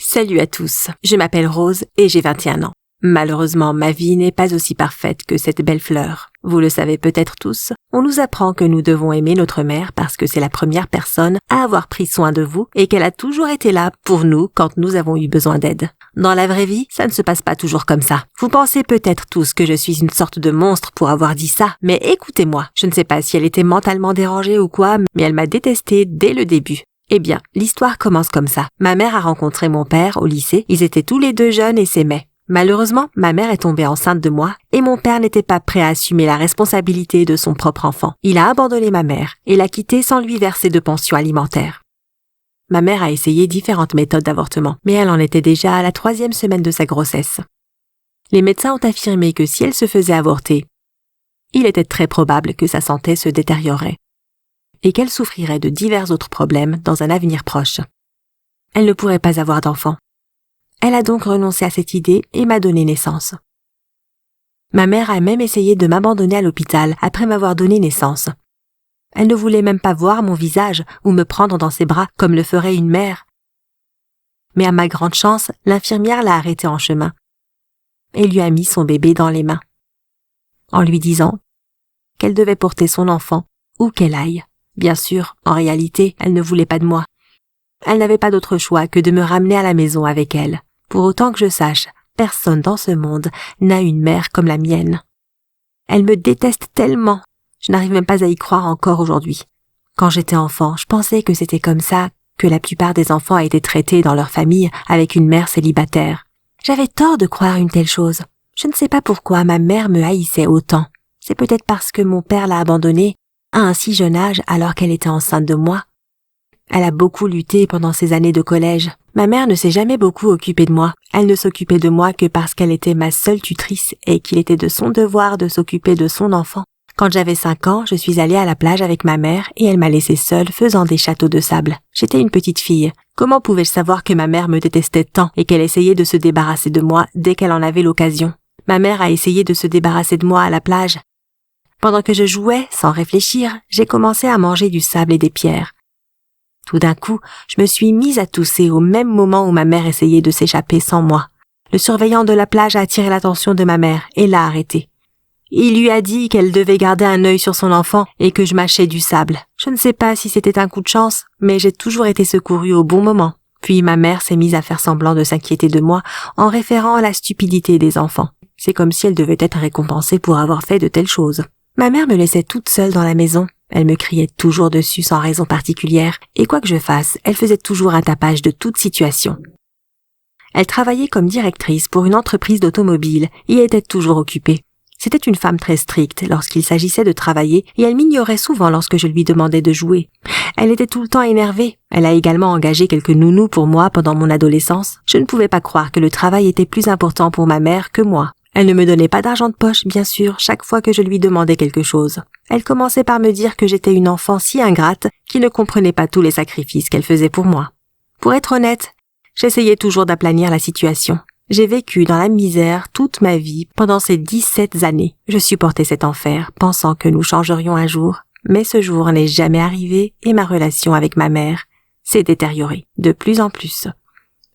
Salut à tous, je m'appelle Rose et j'ai 21 ans. Malheureusement, ma vie n'est pas aussi parfaite que cette belle fleur. Vous le savez peut-être tous, on nous apprend que nous devons aimer notre mère parce que c'est la première personne à avoir pris soin de vous et qu'elle a toujours été là pour nous quand nous avons eu besoin d'aide. Dans la vraie vie, ça ne se passe pas toujours comme ça. Vous pensez peut-être tous que je suis une sorte de monstre pour avoir dit ça, mais écoutez-moi, je ne sais pas si elle était mentalement dérangée ou quoi, mais elle m'a détestée dès le début. Eh bien, l'histoire commence comme ça. Ma mère a rencontré mon père au lycée, ils étaient tous les deux jeunes et s'aimaient. Malheureusement, ma mère est tombée enceinte de moi et mon père n'était pas prêt à assumer la responsabilité de son propre enfant. Il a abandonné ma mère et l'a quittée sans lui verser de pension alimentaire. Ma mère a essayé différentes méthodes d'avortement, mais elle en était déjà à la 3e semaine de sa grossesse. Les médecins ont affirmé que si elle se faisait avorter, il était très probable que sa santé se détériorerait et qu'elle souffrirait de divers autres problèmes dans un avenir proche. Elle ne pourrait pas avoir d'enfant. Elle a donc renoncé à cette idée et m'a donné naissance. Ma mère a même essayé de m'abandonner à l'hôpital après m'avoir donné naissance. Elle ne voulait même pas voir mon visage ou me prendre dans ses bras comme le ferait une mère. Mais à ma grande chance, l'infirmière l'a arrêtée en chemin et lui a mis son bébé dans les mains, en lui disant qu'elle devait porter son enfant où qu'elle aille. Bien sûr, en réalité, elle ne voulait pas de moi. Elle n'avait pas d'autre choix que de me ramener à la maison avec elle. Pour autant que je sache, personne dans ce monde n'a une mère comme la mienne. Elle me déteste tellement, je n'arrive même pas à y croire encore aujourd'hui. Quand j'étais enfant, je pensais que c'était comme ça que la plupart des enfants étaient traités dans leur famille avec une mère célibataire. J'avais tort de croire une telle chose. Je ne sais pas pourquoi ma mère me haïssait autant. C'est peut-être parce que mon père l'a abandonnée à un si jeune âge alors qu'elle était enceinte de moi. Elle a beaucoup lutté pendant ses années de collège. Ma mère ne s'est jamais beaucoup occupée de moi. Elle ne s'occupait de moi que parce qu'elle était ma seule tutrice et qu'il était de son devoir de s'occuper de son enfant. Quand j'avais 5 ans, je suis allée à la plage avec ma mère et elle m'a laissée seule faisant des châteaux de sable. J'étais une petite fille. Comment pouvais-je savoir que ma mère me détestait tant et qu'elle essayait de se débarrasser de moi dès qu'elle en avait l'occasion? Ma mère a essayé de se débarrasser de moi à la plage. Pendant que je jouais, sans réfléchir, j'ai commencé à manger du sable et des pierres. Tout d'un coup, je me suis mise à tousser au même moment où ma mère essayait de s'échapper sans moi. Le surveillant de la plage a attiré l'attention de ma mère et l'a arrêtée. Il lui a dit qu'elle devait garder un œil sur son enfant et que je mâchais du sable. Je ne sais pas si c'était un coup de chance, mais j'ai toujours été secourue au bon moment. Puis ma mère s'est mise à faire semblant de s'inquiéter de moi en référant à la stupidité des enfants. C'est comme si elle devait être récompensée pour avoir fait de telles choses. Ma mère me laissait toute seule dans la maison. Elle me criait toujours dessus sans raison particulière, et quoi que je fasse, elle faisait toujours un tapage de toute situation. Elle travaillait comme directrice pour une entreprise d'automobile et était toujours occupée. C'était une femme très stricte lorsqu'il s'agissait de travailler et elle m'ignorait souvent lorsque je lui demandais de jouer. Elle était tout le temps énervée. Elle a également engagé quelques nounous pour moi pendant mon adolescence. Je ne pouvais pas croire que le travail était plus important pour ma mère que moi. Elle ne me donnait pas d'argent de poche, bien sûr, chaque fois que je lui demandais quelque chose. Elle commençait par me dire que j'étais une enfant si ingrate qui ne comprenait pas tous les sacrifices qu'elle faisait pour moi. Pour être honnête, j'essayais toujours d'aplanir la situation. J'ai vécu dans la misère toute ma vie pendant ces 17 années. Je supportais cet enfer, pensant que nous changerions un jour, mais ce jour n'est jamais arrivé et ma relation avec ma mère s'est détériorée de plus en plus.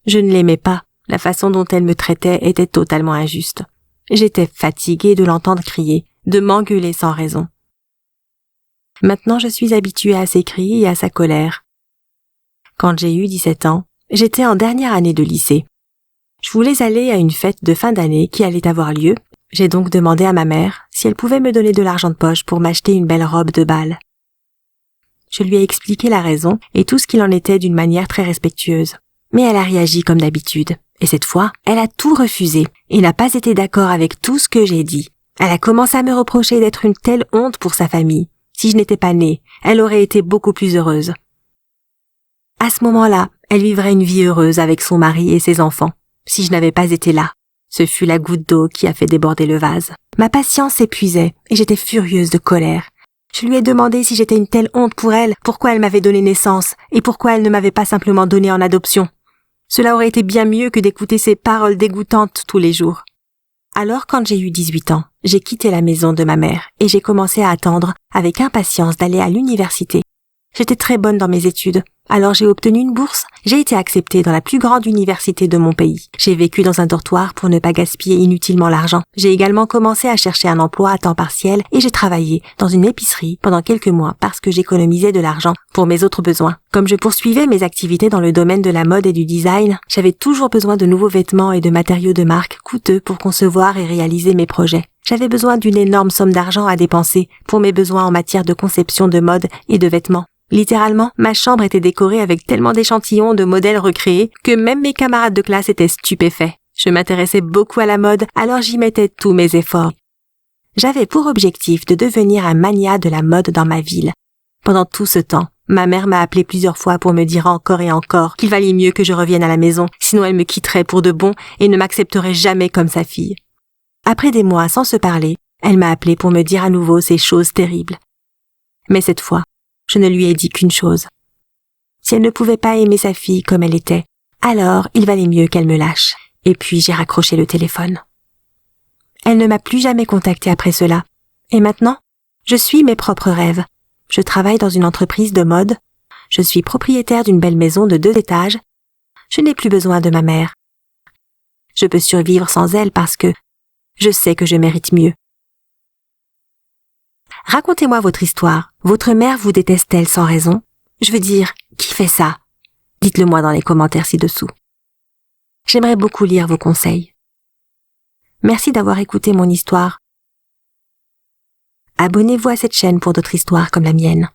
Je ne l'aimais pas. La façon dont elle me traitait était totalement injuste. J'étais fatiguée de l'entendre crier, de m'engueuler sans raison. Maintenant, je suis habituée à ses cris et à sa colère. Quand j'ai eu 17 ans, j'étais en dernière année de lycée. Je voulais aller à une fête de fin d'année qui allait avoir lieu. J'ai donc demandé à ma mère si elle pouvait me donner de l'argent de poche pour m'acheter une belle robe de bal. Je lui ai expliqué la raison et tout ce qu'il en était d'une manière très respectueuse. Mais elle a réagi comme d'habitude. Et cette fois, elle a tout refusé et n'a pas été d'accord avec tout ce que j'ai dit. Elle a commencé à me reprocher d'être une telle honte pour sa famille. Si je n'étais pas née, elle aurait été beaucoup plus heureuse. À ce moment-là, elle vivrait une vie heureuse avec son mari et ses enfants. Si je n'avais pas été là, ce fut la goutte d'eau qui a fait déborder le vase. Ma patience s'épuisait et j'étais furieuse de colère. Je lui ai demandé si j'étais une telle honte pour elle, pourquoi elle m'avait donné naissance et pourquoi elle ne m'avait pas simplement donnée en adoption. Cela aurait été bien mieux que d'écouter ces paroles dégoûtantes tous les jours. Alors, quand j'ai eu 18 ans, j'ai quitté la maison de ma mère et j'ai commencé à attendre avec impatience d'aller à l'université. J'étais très bonne dans mes études. Alors j'ai obtenu une bourse. J'ai été acceptée dans la plus grande université de mon pays. J'ai vécu dans un dortoir pour ne pas gaspiller inutilement l'argent. J'ai également commencé à chercher un emploi à temps partiel et j'ai travaillé dans une épicerie pendant quelques mois parce que j'économisais de l'argent pour mes autres besoins. Comme je poursuivais mes activités dans le domaine de la mode et du design, j'avais toujours besoin de nouveaux vêtements et de matériaux de marque coûteux pour concevoir et réaliser mes projets. J'avais besoin d'une énorme somme d'argent à dépenser pour mes besoins en matière de conception de mode et de vêtements. Littéralement, ma chambre était décorée avec tellement d'échantillons de modèles recréés que même mes camarades de classe étaient stupéfaits. Je m'intéressais beaucoup à la mode, alors j'y mettais tous mes efforts. J'avais pour objectif de devenir un magnat de la mode dans ma ville. Pendant tout ce temps, ma mère m'a appelé plusieurs fois pour me dire encore et encore qu'il valait mieux que je revienne à la maison, sinon elle me quitterait pour de bon et ne m'accepterait jamais comme sa fille. Après des mois sans se parler, elle m'a appelé pour me dire à nouveau ces choses terribles. Mais cette fois, je ne lui ai dit qu'une chose. Si elle ne pouvait pas aimer sa fille comme elle était, alors il valait mieux qu'elle me lâche. Et puis j'ai raccroché le téléphone. Elle ne m'a plus jamais contactée après cela. Et maintenant, je suis mes propres rêves. Je travaille dans une entreprise de mode. Je suis propriétaire d'une belle maison de 2 étages. Je n'ai plus besoin de ma mère. Je peux survivre sans elle parce que je sais que je mérite mieux. Racontez-moi votre histoire. Votre mère vous déteste-t-elle sans raison? Je veux dire, qui fait ça? Dites-le moi dans les commentaires ci-dessous. J'aimerais beaucoup lire vos conseils. Merci d'avoir écouté mon histoire. Abonnez-vous à cette chaîne pour d'autres histoires comme la mienne.